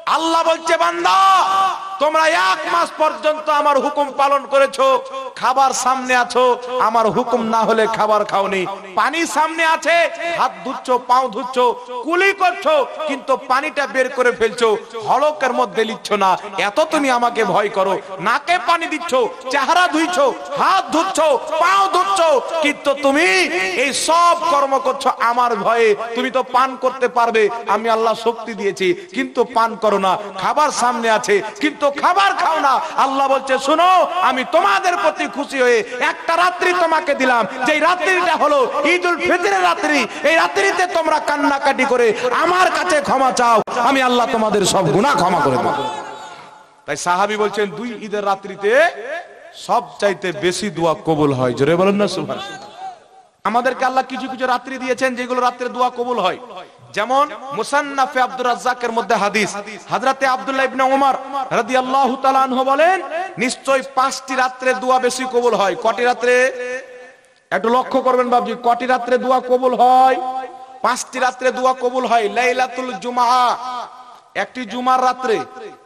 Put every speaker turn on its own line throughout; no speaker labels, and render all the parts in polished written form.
আল্লাহ বলছে বান্দা তোমরা 1 মাস পর্যন্ত আমার হুকুম পালন করেছো, খাবার সামনে আছো, আমার হুকুম না হলে খাবার খাওনি, পানি সামনে আছে, হাত ধুচ্ছ, পাও ধুচ্ছ, কুলি করছো, কিন্তু পানিটা বের করে ফেলছো, হলকের মধ্যে লিচ্ছ না, এত তুমি আমাকে ভয় করো। নাকে পানি দিচ্ছ, চেহারা ধুইছো, হাত ধুচ্ছ, পাও ধুচ্ছ, কিন্তু তুমি এই সব কর্ম করছো আমার ভয়ে। তুমি তো পান করতে পারবে, আমি আল্লাহ শক্তি দিয়েছি, কিন্তু পান করো না। খাবার সামনে আছে কিন্তু খাবার খাও না। আল্লাহ বলছে শোনো, আমি তোমাদের প্রতি খুশি হয়ে একটা রাত্রি তোমাকে দিলাম, যে রাত্রিটা হলো ঈদুল ফিতরের রাত্রি। এই রাত্রিতে তোমরা কান্নাকাটি করে আমার কাছে ক্ষমা চাও, আমি আল্লাহ তোমাদের সব গুনাহ ক্ষমা করে দেব। তাই সাহাবী বলছেন 2 ঈদের রাত্রিতে সবচাইতে বেশি দোয়া কবুল হয়। জোরে বলেন না সুবহানাল্লাহ। আমাদেরকে আল্লাহ কিছু কিছু রাত্রি দিয়েছেন যেগুলো রাত্রে দোয়া কবুল হয়। যেমন মুসান্নাফে আব্দুর রাজ্জাকের মধ্যে হাদিস, হযরতে আব্দুল্লাহ ইবনে ওমর রাদিয়াল্লাহু তাআলা আনহু বলেন, নিশ্চয় 5টি রাত্রে দোয়া বেশি কবুল হয়। কটি রাত্রে? একটু লক্ষ্য করবেন বাবজি, কটি রাত্রে দোয়া কবুল হয়? 5টি রাত্রে দোয়া কবুল হয়। লাইলাতুল জুমআ, একটি জুমার রাত্রে,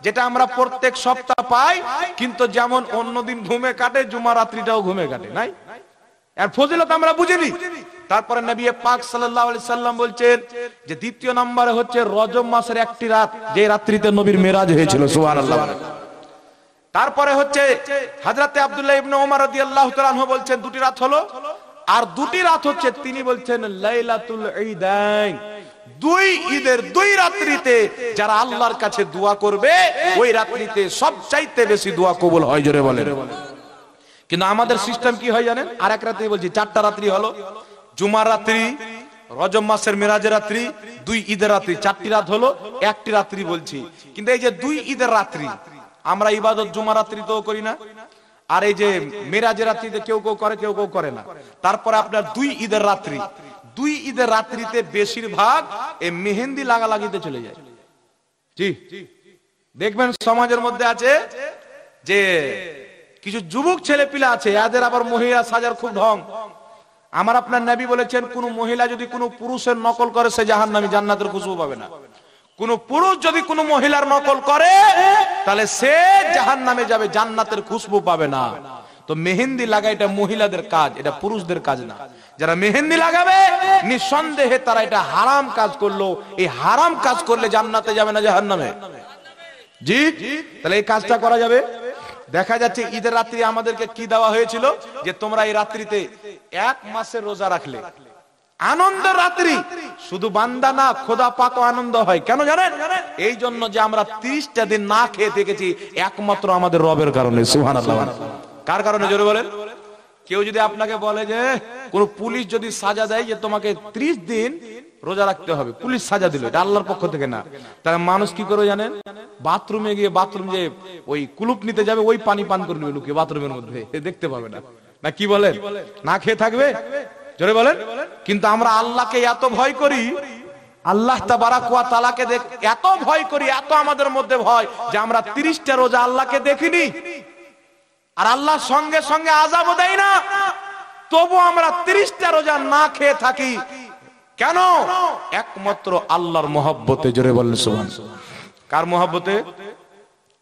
যেটা আমরা প্রত্যেক সপ্তাহ পাই, কিন্তু যেমন অন্যদিন ঘুমে কাটে, জুমার রাত্রিটাও ঘুমে কাটে, নাই? এর ফজিলত আমরা বুঝিনি। তারপরে নবী পাক সাল্লাল্লাহু আলাইহি সাল্লাম বলছেন যে দ্বিতীয় নম্বরে হচ্ছে রজব মাসের একটি রাত, যে রাত্রিতে নবীর মেরাজ হয়েছিল, সুবহানাল্লাহ। তারপরে হচ্ছে হযরতে আব্দুল্লাহ ইবনে ওমর রাদিয়াল্লাহু তাআলা আনহু বলছেন 2টি রাত হলো, আর 2টি রাত হচ্ছে তিনি বলছেন লাইলাতুল ঈদাইন, 2 ঈদের 2 রাত্রিতে যারা আল্লাহর কাছে দোয়া করবে ওই রাত্রিতে সবচাইতে বেশি দোয়া কবুল হয়। জোরে বলেন। কিন্তু আমাদের সিস্টেম কি হয় জানেন? আর এক রাত্রি বলছি, 4টা রাত্রি হলো, জুমার রাত্রি, রজব মাসের মেরাজের রাত্রি, 2 ঈদের রাত্রি, 4টি রাত হলো, 1টি রাত্রি বলছি। কিন্তু এই যে 2 ঈদের রাত্রি, আমরা ইবাদত জুমার রাত্রিতেও করি না, আর এই যে মেরাজের রাত্রিতে কেউ কেউ করে, কেউ কেউ করে না। তারপরে আপনার 2 ঈদের রাত্রি, 2 ঈদের রাত্রিতে বেশিরভাগ এই মেহেন্দি লাগালাগিতে চলে যায়। জি, দেখবেন সমাজের মধ্যে আছে যে কিছু যুবক ছেলে পিলা আছে, এদের আবার মহিলা সাজার খুব ঢং। আমার আপনার নবী বলেছেন, কোন মহিলা যদি কোন পুরুষের নকল করে সে জাহান্নামী, জান্নাতের খুশবু পাবে না। কোন পুরুষ যদি কোন মহিলার নকল করে তাহলে সে জাহান্নামে যাবে, জান্নাতের খুশবু পাবে না। তো মেহেন্দি লাগা এটা মহিলাদের কাজ, এটা পুরুষদের কাজ না। যারা মেহেন্দি লাগাবে নিঃসন্দেহে তারা এটা হারাম কাজ করলো। এই হারাম কাজ করলে জান্নাতে যাবে না জাহান্নামে। জি, তাহলে এই কাজটা করা যাবে। দেখা যাচ্ছে ঈদের রাত্রি আমাদেরকে কি দেওয়া হয়েছিল, যে তোমরা এই রাত্রিতে 1 মাসের রোজা রাখলে, আনন্দ রাত্রি। শুধু বান্দা না, খোদা পাকও আনন্দ হয়। কেন জানেন? এই জন্য যে আমরা 30টা দিন না খেয়ে থেকেছি, একমাত্র আমাদের রবের কারণে। সুবহানাল্লাহ। কার কারণে? জোরে বলেন। কেউ যদি আপনাকে বলে যে কোন পুলিশ যদি সাজা দেয় যে তোমাকে 30 দিন রোজা রাখতে হবে, পুলিশ সাজা দিল, এটা আল্লাহর পক্ষ থেকে না, তাহলে মানুষ কি করে জানেন? বাথরুমে গিয়ে, বাথরুম যে ওই কুলুপ নিতে যাবে, ওই পানি পান করে নেবে লুকিয়ে বাথরুমের মধ্যে, দেখতে পাবে না। না কি বলেন? না খেয়ে থাকবে। জোরে বলেন। কিন্তু আমরা আল্লাহকে এত ভয় করি, আল্লাহ তাবারাক ওয়া তাআলাকে এত ভয় করি, এত আমাদের মধ্যে ভয়, যে আমরা 30টা রোজা আল্লাহকে দেখিনি, আর আল্লাহ সঙ্গে সঙ্গে আযাবও দেয় না, তবু আমরা 30টা রোজা না খেয়ে থাকি। কেন? একমাত্র আল্লাহর মহব্বতে। জোরে বলেন সুবহানাল্লাহ। কার মহব্বতে?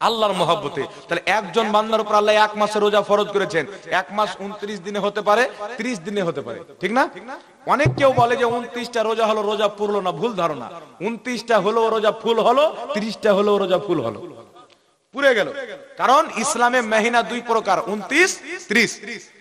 আল্লাহর মহব্বতে। তাহলে একজন বান্দার উপর আল্লাহ 1 মাসের রোজা ফরজ করেছেন। 1 মাস 29 দিনে হতে পারে, 30 দিনে হতে পারে, ঠিক না? অনেক কেউ বলে যে 29টা রোজা হলো, রোজা পুরলো না, ভুল ধারণা। 29টা হলো রোজা ফুল হলো, 30টা হলো রোজা ফুল হলো, পুরে গেল। কারণ ইসলামে মহিনা 2 প্রকার, 29, 30।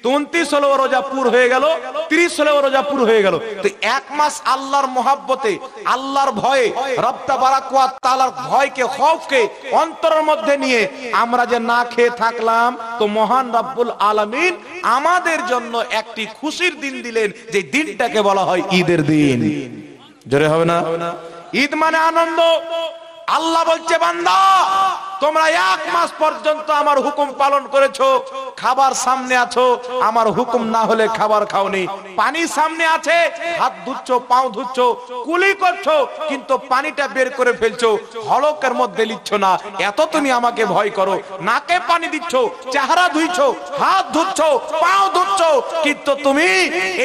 তো 29 হলো রোজা পুর হয়ে গেল, 30 হলো রোজা পুর হয়ে গেল। তো 1 মাস আল্লাহর মহব্বতে, আল্লাহর ভয়ে, রব তাবারাক ওয়া তাআলার ভয়কে, খৌফকে অন্তরের মধ্যে নিয়ে আমরা যে না খেয়ে থাকলাম, তো মহান রব্বুল আলামিন আমাদের জন্য একটি খুশির দিন দিলেন, যে দিনটাকে বলা হয় ঈদের দিন। জোরে হবে না? ঈদ মানে আনন্দ। আল্লাহ বলছে বান্দা তোমরা 1 মাস পর্যন্ত আমার হুকুম পালন করেছো, খাবার সামনে আছো, আমার হুকুম না হলে খাবার খাওনি। পানি সামনে আছে, হাত ধুচ্ছ, পাও ধুচ্ছ, কুলি করছো, কিন্তু পানিটা বের করে ফেলছো, হলকের মধ্যে লিচ্ছ না। এত তুমি আমাকে ভয় করো, নাকে পানি দিচ্ছ, চেহারা ধুইছো, হাত ধুচ্ছ, পাও ধুচ্ছ, কিন্তু তুমি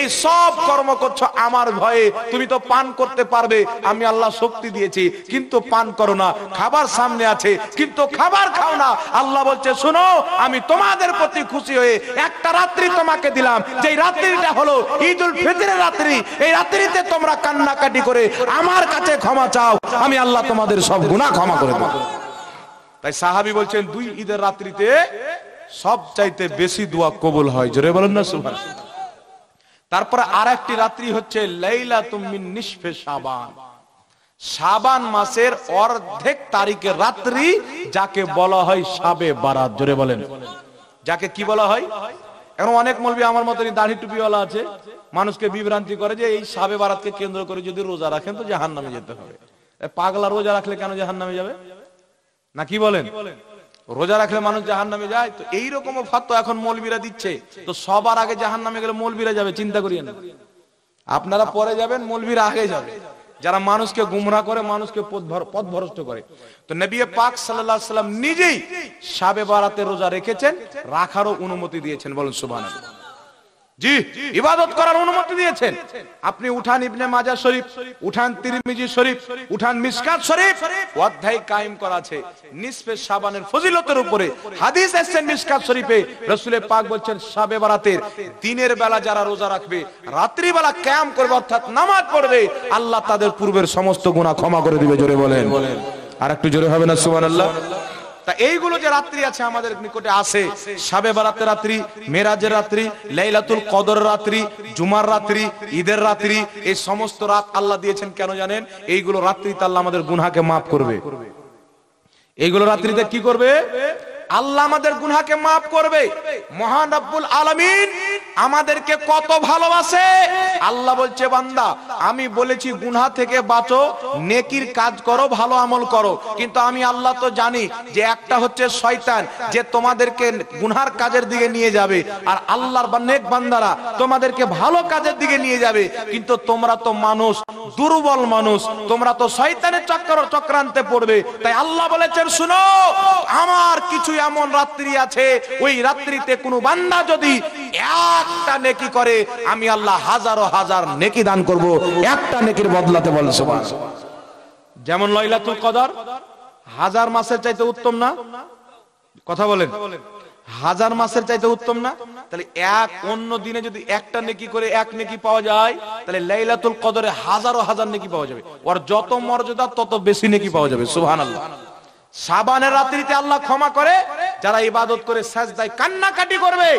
এই সব কর্ম করছো আমার ভয়ে। তুমি তো পান করতে পারবে, আমি আল্লাহ শক্তি দিয়েছি, কিন্তু পান করো না। খাবার সামনে আছে কিন্তু খাবার খাও না। আল্লাহ বলছে শোনো, আমি তোমাদের প্রতি খুশি হয়ে একটা রাত্রি তোমাকে দিলাম, যে রাত্রিটা হলো ঈদুল ফিতরের রাত্রি। এই রাত্রিতে তোমরা কান্নাকাটি করে আমার কাছে ক্ষমা চাও, আমি আল্লাহ তোমাদের সব গুনাহ ক্ষমা করে দেব। তাই সাহাবী বলছেন 2 ঈদের রাত্রিতে সবচাইতে বেশি দোয়া কবুল হয়। জোরে বলেন না সুবহানাল্লাহ। তারপরে আরেকটি রাত্রি হচ্ছে লাইলাতুম মিন নিসফে শাবান, শাবান মাসের অর্ধেক তারিখের রাত্রি, যাকে বলা হয় শাবে বারাত। জোরে বলেন, যাকে কি বলা হয়? এখন অনেক মৌলবি আমার মতনই দাড়ি টুপিওয়ালা আছে, মানুষকে বিভ্রান্তি করে যে এই শাবে বারাতকে কেন্দ্র করে যদি রোজা রাখেন তো জাহান্নামে যেতে হবে। পাগলা রোজা রাখলে কেন জাহান্নামে যাবে? না কি বলেন? রোজা রাখলে মানুষ জাহান্নামে যায়? তো এইরকম ফতোয়া এখন মৌলবীরা দিচ্ছে, তো সবার আগে জাহান্নামে গেলে মৌলবীরা যাবে, চিন্তা করিয়েন না। আপনারা পরে যাবেন, মৌলবীরা আগে যাবে, যারা মানুষকে গুমরাহ করে, মানুষকে পথভ্রষ্ট করে। তো নবী পাক সাল্লাল্লাহু আলাইহি সাল্লাম নিজেই শাবে বারাতে রোজা রেখেছেন, রাখারও অনুমতি দিয়েছেন। বলুন সুবহানাল্লাহ। জি, ইবাদত করার অনুমতি দিয়েছেন। আপনি উঠান ইবনে মাজাহ শরীফ, উঠান তিরমিজি শরীফ, উঠান মিশকাত শরীফ, অধ্যায় কায়েম করা আছে নিসফে শাবানের ফজিলতের উপরে। হাদিস এসেছে মিশকাত শরীফে, রাসূল পাক বলছেন শাবে বারাতের দিনের বেলা যারা রোজা রাখবে, রাত্রি বেলা কিয়াম করবে, অর্থাৎ নামাজ পড়বে, আল্লাহ তাদের পূর্বের সমস্ত গুনাহ ক্ষমা করে দিবে। জোরে বলেন, আর একটু জোরে হবে না সুবহানাল্লাহ। তা এইগুলো যে রাত্রি আছে আমাদের নিকটে আছে, শাবে বারাতের রাত্রি, মেরাজের রাত্রি, লাইলাতুল কদরের রাত্রি, জুমার রাত্রি, ঈদের রাত্রি, এই সমস্ত রাত আল্লাহ দিয়েছেন কেন জানেন? এইগুলো রাত্রিতে আল্লাহ আমাদের গুনাহকে মাফ করবে। এইগুলো রাত্রিতে কি করবে? আল্লাহ আমাদের গুনাহকে মাফ করবে। মহান রব্বুল আলামিন আমাদেরকে কত ভালোবাসে। আল্লাহ বলছে বান্দা, আমি বলেছি গুনাহ থেকে বাঁচো, নেকির কাজ করো, ভালো আমল করো, কিন্তু আমি আল্লাহ তো জানি যে একটা হচ্ছে শয়তান, যে তোমাদেরকে গুনার কাজের দিকে নিয়ে যাবে, আর আল্লাহর নেক বান্দারা তোমাদেরকে ভালো কাজের দিকে নিয়ে যাবে। কিন্তু তোমরা তো মানুষ, দুর্বল মানুষ, তোমরা তো শয়তানের চক্রান্তে পড়বে। তাই আল্লাহ বলেছেন শুনো, আমার কিছু এমন রাত্রি আছে, ওই রাত্রিতে কোনো বান্দা যদি একটা নেকি করে, আমি আল্লাহ হাজারো হাজার নেকি দান করব একটা নেকির বদলাতে। বল সুবহানাল্লাহ। যেমন লাইলাতুল কদর 1000 মাসের চাইতে উত্তম না? কথা বলেন, 1000 মাসের চাইতে উত্তম না? তাহলে এক অন্য দিনে যদি একটা নেকি করে এক নেকি পাওয়া যায়, তাহলে লাইলাতুল কদরে হাজারো হাজার নেকি পাওয়া যাবে। ওর যত মর্যাদা তত বেশি নেকি পাওয়া যাবে। সুবহানাল্লাহ। শাবানের রাত্রিতে আল্লাহ ক্ষমা করে, যারা ইবাদত করে সাজদায় কান্নাকাটি করবে,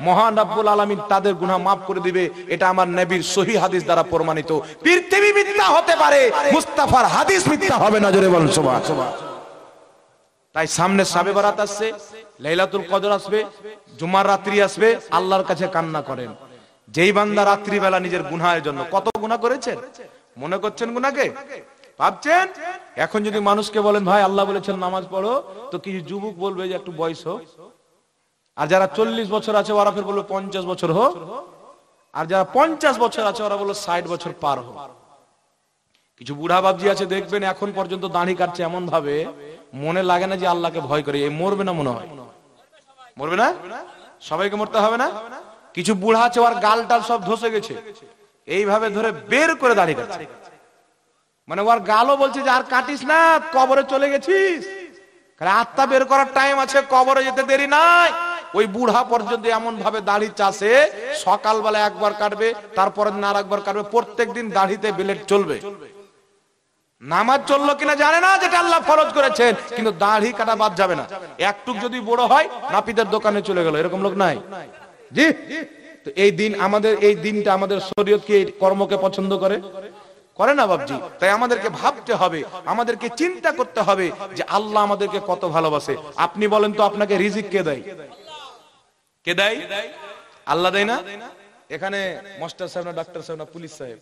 মহান রব্বুল আলামিন তাদের গুনাহ মাফ করে দিবে। এটা আমার নবীর সহিহ হাদিস দ্বারা প্রমাণিত। পৃথিবী মিথ্যা হতে পারে, মুস্তাফার হাদিস মিথ্যা হবে না। জোরে বলুন সুবহানাল্লাহ। তাই সামনে শাবে বারাত আসছে, লাইলাতুল কদর আসবে, জুমার রাত্রি আসবে, আল্লাহর কাছে কান্না করেন। যেই বান্দা রাত্রি বেলা নিজের গুনাহের জন্য, কত গুনাহ করেছেন মনে করছেন গুনাহকে? ভাবছেন? এখন যদি মানুষকে বলেন ভাই আল্লাহ বলেছেন নামাজ পড়ো, তো কিছু যুবক বলবে যে একটু বয়স হোক, আর যারা 40 বছর আছে ওরা ফের বলবে 50 বছর হোক, আর যারা 50 বছর আছে ওরা বললো 60 বছর পার হোক। কিছু বুড়া বাবজি আছে দেখবেন এখন পর্যন্ত দাড়ি কাটছে এমন ভাবে, মনে লাগে না যে আল্লাহকে ভয় করে। এই মরবে না মনে হয়? মরবে না? সবাইকে মরতে হবে না? কিছু বুড়া আছে ওর গাল টাল সব ধসে গেছে, এইভাবে ধরে বের করে দাড়ি কাটছে, মানে ওর গালও বলছে যে আর কাটিস না, কবরে চলে গেছিস, আত্মা বের করার টাইম আছে, কবরে যেতে দেরি নাই। ওই বুড়া পর্যন্ত এমন ভাবে দাড়ি চাষে, সকালবেলা একবার কাটবে, তারপরে দিন আর একবার কাটবে, প্রত্যেকদিন দাড়িতে ব্লেড চলবে। নামাজ চললো কিনা জানে না, যেটা আল্লাহ ফরজ করেছেন, কিন্তু দাড়ি কাটা বাদ যাবে না। একটুক যদি বড় হয় নাপিতের দোকানে চলে গেল, এরকম লোক নাই? জি। তো এই দিন আমাদের, এই দিনটা আমাদের শরীয়ত কি কর্মকে পছন্দ করে? করে না বাবজি। তাই আমাদেরকে ভাবতে হবে, আমাদেরকে চিন্তা করতে হবে যে আল্লাহ আমাদেরকে কত ভালোবাসে। আপনি বলেন তো আপনাকে রিজিক কে দেয়? কে দেয়? আল্লাহ দেয় না? এখানে মাস্টার সাহেব না, ডাক্তার সাহেব না, পুলিশ সাহেব?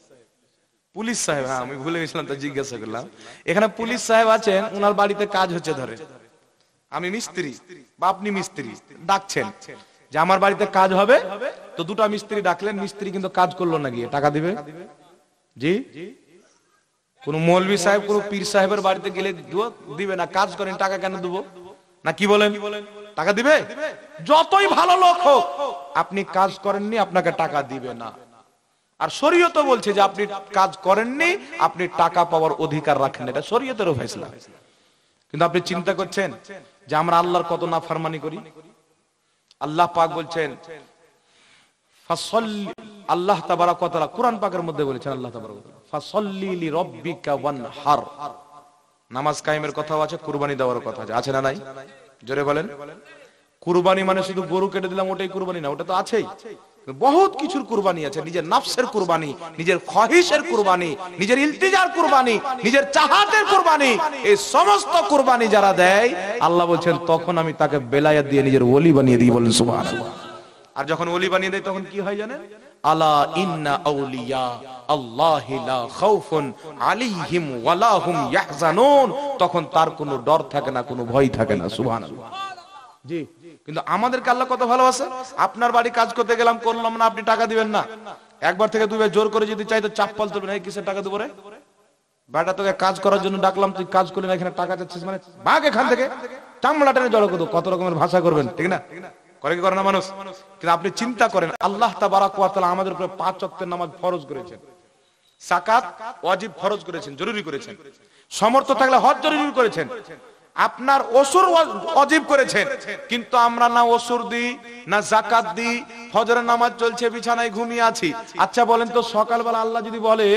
পুলিশ সাহেব, হ্যাঁ আমি ভুলে গেছিলাম তো জিজ্ঞাসা করলাম। এখানে পুলিশ সাহেব আছেন, ওনার বাড়িতে কাজ হচ্ছে, ধরে আমি মিস্ত্রি বা আপনি মিস্ত্রি, ডাকছেন যে আমার বাড়িতে কাজ হবে, তো দুটা মিস্ত্রি ডাকলেন, মিস্ত্রি কিন্তু কাজ করলো না, গিয়ে টাকা দিবে? জি, কোন মৌলভী সাহেব কোন পীর সাহেবের বাড়িতে গেলে দিবে না? কাজ করেন, টাকা কেন দেবো না? কি বলেন, টাকা দিবে? যতই ভালো লোক হোক, আপনি কাজ করেননি, আপনাকে টাকা দিবে না। আর শরীয়ত বলছে যে আপনি কাজ করেননি, আপনি টাকা পাওয়ার অধিকার রাখেন, এটা শরীয়তেরও ফয়সালা। কিন্তু আপনি চিন্তা করছেন যে আমরা আল্লাহর কত নাফরমানি করি। আল্লাহ পাক বলছেন ফাসাল্লি, আল্লাহ তাবারক ওয়া তাআলা কুরআন পাকের মধ্যে বলেছেন, আল্লাহ তাবারক ওয়া তাআলা ফাসাল্লি লিরাব্বিকা ওয়ানহার, নামাজ কায়েমের কথাও আছে, কুরবানি দেওয়ার কথা আছে না নাই? জোরে বলেন। কুরবানি মানে শুধু গরু কেটে দিলাম ওটাই কুরবানি না, ওটা তো আছেই, বহুত কিছুর কুরবানি আছে। নিজের নফসের কুরবানি, নিজের খহিসের কুরবানি, নিজের ইলতিজার কুরবানি, নিজের চাহাতের কুরবানি, এই সমস্ত কুরবানি যারা দেয়, আল্লাহ বলছেন তখন আমি তাকে বেলায়াত দিয়ে নিজের ওলি বানিয়ে দিই। বলেন সুবহানাল্লাহ। আর যখন ওলি বানিয়ে দেয় তখন কি হয় জানেন? আলা ইন্না আউলিয়া আল্লাহি লা খাউফুন আলাইহিম ওয়ালা হুম ইয়াহজানুন, তখন তার কোনো ডর থাকে না, কোনো ভয় থাকে না। সুবহানাল্লাহ। জি, কিন্তু আমাদেরকে আল্লাহ কত ভালোবাসে। আপনার বাড়ি কাজ করতে গেলাম, করলাম না, আপনি টাকা দিবেন না। একবার থেকে দুইবার জোর করে যদি চাই তো চাপ্পল তুলবেন, এই কিসের টাকা দেবো রে বেটা, তোকে কাজ করার জন্য ডাকলাম, তুই কাজ করলি না, এখানে টাকা চাচ্ছিস মানে ভাগ এখান থেকে, চামড়া টেনে জড়ো করো। কত রকমের ভাষা করবেন, ঠিক না? করে কি করে না মানুষ? কিন্তু আপনি চিন্তা করেন, আল্লাহ তাবারাক ওয়া তাআলা আমাদের উপরে 5 ওয়াক্তের নামাজ ফরজ করেছেন, যাকাত ওয়াজিব ফরজ করেছেন, জরুরি করেছেন, সামর্থ্য থাকলে হজ জরুরি করেছেন, আপনার ওসুর ওয়াজিব করেছেন। কিন্তু আমরা না ওসুর দিই, না যাকাত দিই, ফজরের নামাজ চলছে, বিছানায় ঘুমিয়ে আছি। আচ্ছা বলেন তো, সকালবেলা আল্লাহ যদি বলে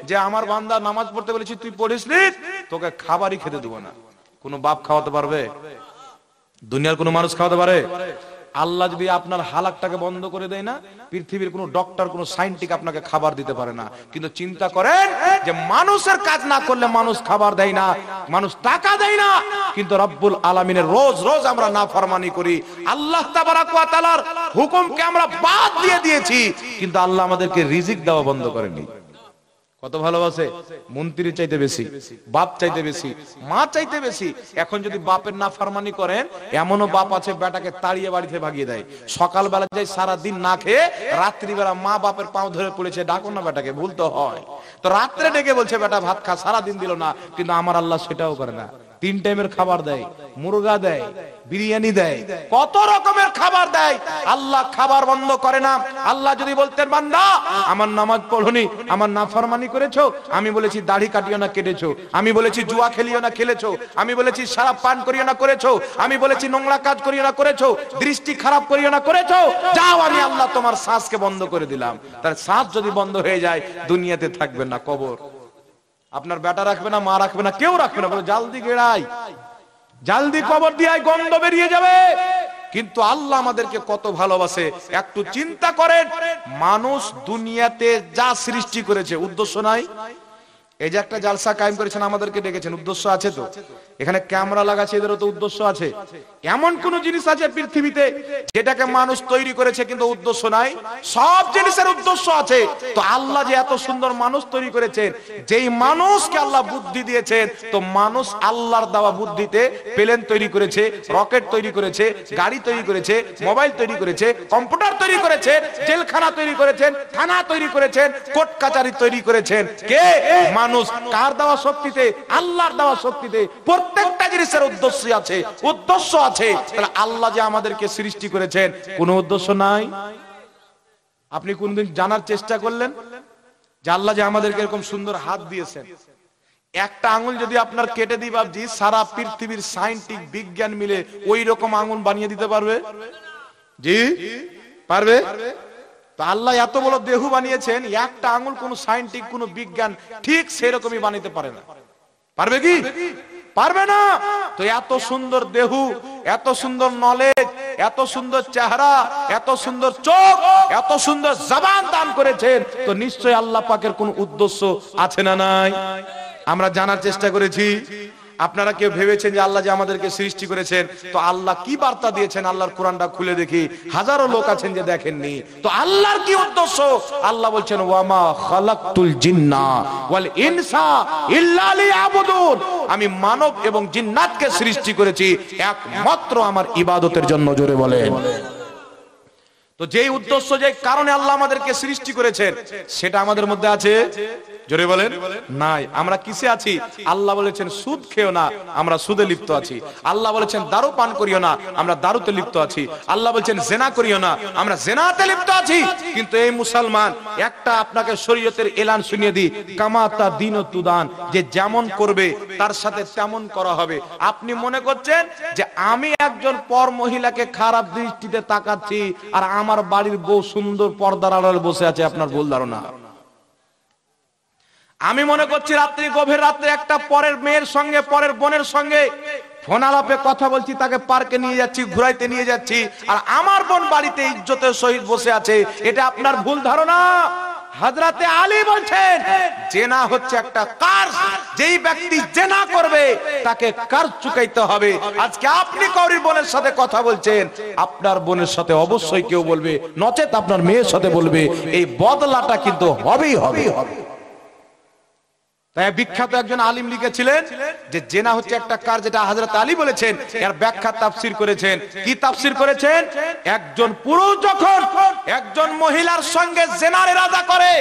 যে আমার বান্দা নামাজ পড়তে বলেছি তুই পড়িসনি, তোকে খাবারই খেতে দেবো না, কোন বাপ খাওয়াতে পারবে? দুনিয়ার কোন মানুষ খাওয়াতে পারে? আল্লাহ যদি আপনার হালাকটাকে বন্ধ করে দেয় না, পৃথিবীর কোন ডক্টর, কোন সায়েন্টিস্ট আপনাকে খাবার দিতে পারে না। কিন্তু চিন্তা করেন যে মানুষের কাজ না করলে মানুষ খাবার দেয় না, মানুষ টাকা দেয় না, কিন্তু রব্বুল আলামিনের রোজ রোজ আমরা নাফরমানি করি। আল্লাহ তাবারাক ওয়া তাআলার হুকুমকে আমরা বাদ দিয়ে দিয়েছি, কিন্তু আল্লাহ আমাদেরকে রিজিক দেওয়া বন্ধ করেনি। কত ভালোবাসে, মন্ত্রীর চাইতে বেশি, বাপ চাইতে বেশি, মা চাইতে বেশি। এখন যদি বাপের নাফরমানি করেন, এমনও বাপ আছে বেটাকে তাড়িয়ে বাড়িতে ভাগিয়ে দেয়। সকালবেলা যাই সারা দিন না খেয়ে, রাত্রিবেলা মা বাপের পাও ধরে পড়েছে, ডাকো না বেটাকে, ভুল তো হয়, তো রাত্রে ডেকে বলছে বেটা ভাত খা, সারা দিন দিল না। কিন্তু আমার আল্লাহ সেটাও করে না, 3 টাইমের খাবার দেয়, মুরগা দেয়, বিরিয়ানি দেয়, কত রকমের খাবার দেয়। আল্লাহ খাবার বন্ধ করে না। আল্লাহ যদি বলতেন বান্দা আমার নামাজ পড়োনি, আমার নাফরমানি করেছো, আমি বলেছি দাড়ি কাটিও না, কেটেছো, আমি বলেছি জুয়া খেলিও না, খেলেছো, আমি বলেছি শরাব পান করিও না, করেছো, আমি বলেছি নোংরা কাজ করিও না, করেছো, দৃষ্টি খারাপ করিও না, করেছো, যাও আমি আল্লাহ তোমার শ্বাসকে বন্ধ করে দিলাম। তার শ্বাস যদি বন্ধ হয়ে যায়, দুনিয়াতে থাকবেন না, কবর। আপনার বেটা রাখবে না, মা রাখবে না, কেউ রাখবে না, বলে জালদি গেড়াই, জলদি কবর দিয়ে গন্ধ বেরিয়ে যাবে। কিন্তু আল্লাহ আমাদেরকে কত ভালোবাসে, একটু চিন্তা করেন। মানুষ দুনিয়াতে যা সৃষ্টি করেছে, উদ্দেশ্য নাই? এই যে একটা জালসা কায়েম করেছেন, আমাদেরকে ডেকেছেন, উদ্দেশ্য আছে তো? এখানে ক্যামেরা লাগাচ্ছে, এদেরও তো উদ্দেশ্য আছে। এমন কোন জিনিস আছে পৃথিবীতে যেটাকে মানুষ তৈরি করেছে কিন্তু উদ্দেশ্য নাই? সব জিনিসের উদ্দেশ্য আছে। তো আল্লাহ যে এত সুন্দর মানুষ তৈরি করেছেন, যেই মানুষকে আল্লাহ বুদ্ধি দিয়েছেন, তো মানুষ আল্লাহর দেওয়া বুদ্ধিতে প্লেন তৈরি করেছে, রকেট তৈরি করেছে, গাড়ি তৈরি করেছে, মোবাইল তৈরি করেছে, কম্পিউটার তৈরি করেছে, জেলখানা তৈরি করেছেন, থানা তৈরি করেছেন, কোর্ট কাচারি তৈরি করেছেন। কে? মানুষ। কার দেওয়া শক্তিতে? আল্লাহর দেওয়া শক্তিতে। প্রত্যেকটা জিনিসের উদ্দেশ্য আছে, উদ্দেশ্য আছে। তাহলে আল্লাহ যে আমাদেরকে সৃষ্টি করেছেন, কোনো উদ্দেশ্য নাই? আপনি কোনদিন জানার চেষ্টা করলেন যে আল্লাহ যে আমাদেরকে এরকম সুন্দর হাত দিয়েছেন, একটা আঙ্গুল যদি আপনার কেটে দিই বাবজি, সারা পৃথিবীর সায়েন্টিফিক বিজ্ঞান মিলে ওই রকম আঙ্গুল বানিয়ে দিতে পারবে? জি পারবে? তো আল্লাহ এত বড় দেহ বানিয়েছেন, একটা আঙ্গুল কোন সায়েন্টিফিক কোন বিজ্ঞান ঠিক সেরকমই বানাতে পারে না। পারবে কি? পারবে না। তো এত সুন্দর দেহ, এত সুন্দর নলেজ, এত সুন্দর চেহারা, এত সুন্দর চোখ, এত সুন্দর জবান দান করেছেন, তো নিশ্চয়ই আল্লাহ পাকের কোন উদ্দেশ্য আছে না নাই? আমরা জানার চেষ্টা করেছি। আপনারা কেউ ভেবেছেন যে আল্লাহ যে আমাদেরকে সৃষ্টি করেছেন, তো আল্লাহ কি বার্তা দিয়েছেন? আল্লাহর কোরআনটা খুলে দেখি, হাজারো লোক আছেন যে দেখেননি। তো আল্লাহর কি উদ্দেশ্য? আল্লাহ বলছেন ওয়ামা খালাকতুল জিন্না ওয়াল ইনসা ইল্লা লিয়াবুদুন, আমি মানব এবং জিন্নাতকে সৃষ্টি করেছি একমাত্র আমার ইবাদতের জন্য। জোরে বলেন। তো যেই উদ্দেশ্য, যে কারণে আল্লাহ আমাদেরকে সৃষ্টি করেছেন, সেটা আমাদের মধ্যে আছে? জোরে বলেন নাই। আমরা কিসে আছি? আল্লাহ বলেছেন সুদ খেও না, আমরা সুদে লিপ্ত আছি। আল্লাহ বলেছেন দারু পান করিও না, আমরা দারুতে লিপ্ত আছি। আল্লাহ বলেছেন জেনা করিও না, আমরা জেনাতে লিপ্ত আছি। কিন্তু এই মুসলমান, একটা আপনাকে শরীয়তের এলান শুনিয়ে দিই, কামাতা দিন ও তুদান, যে যেমন করবে তার সাথে তেমন করা হবে। আপনি মনে করছেন যে আমি একজন পর মহিলাকে খারাপ দৃষ্টিতে তাকাচ্ছি আর আমার বাড়ির বউ সুন্দর পর্দার আড়ালে বসে আছে, আপনার ভুল ধারণা। আমি মনে করছি রাত্রি, গভীর রাত্রে একটা পরের মেয়ের সঙ্গে, পরের বোনের সঙ্গে ফোন আলাপে কথা বলছি, তাকে পার্কে নিয়ে যাচ্ছি, ঘুরাইতে নিয়ে যাচ্ছি, আর আমার বোন বাড়িতে ইজ্জতের সহিত বসে আছে, এটা আপনার ভুল ধারণা। হযরতে আলী বলছেন জেনা হচ্ছে একটা কার্স, যেই ব্যক্তি জেনা করবে তাকে কার্স চুকাইতে হবে। আজকে আপনি কাউরির বোনের সাথে কথা বলছেন, আপনার বোনের সাথে অবশ্যই কেউ বলবে, নচেত আপনার মেয়ের সাথে বলবে, এই বদলাটা কিন্তু হবেই হবে। তাই বিখ্যাত একজন আলিম লিখেছিলেন যে জেনা হচ্ছে একটা কাজ, যেটা হযরত আলী বলেছেন। এর ব্যাখ্যা তাফসীর করেছেন। কি তাফসীর করেছেন? একজন পুরুষ যখন একজন মহিলার সঙ্গে জেনার ইরাদা করে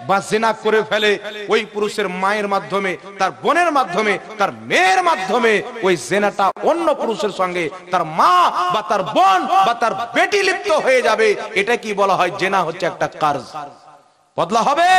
বা জেনা করে ফেলে, ওই পুরুষের মায়ের মাধ্যমে, তার বোনের মাধ্যমে, তার মেয়ের মাধ্যমে ওই জেনাটা অন্য পুরুষের সঙ্গে তার মা বা তার বোন বা তার বেটি লিপ্ত হয়ে যাবে। এটা কি বলা হয়? জেনা হচ্ছে একটা কাজ। বদলা হবে।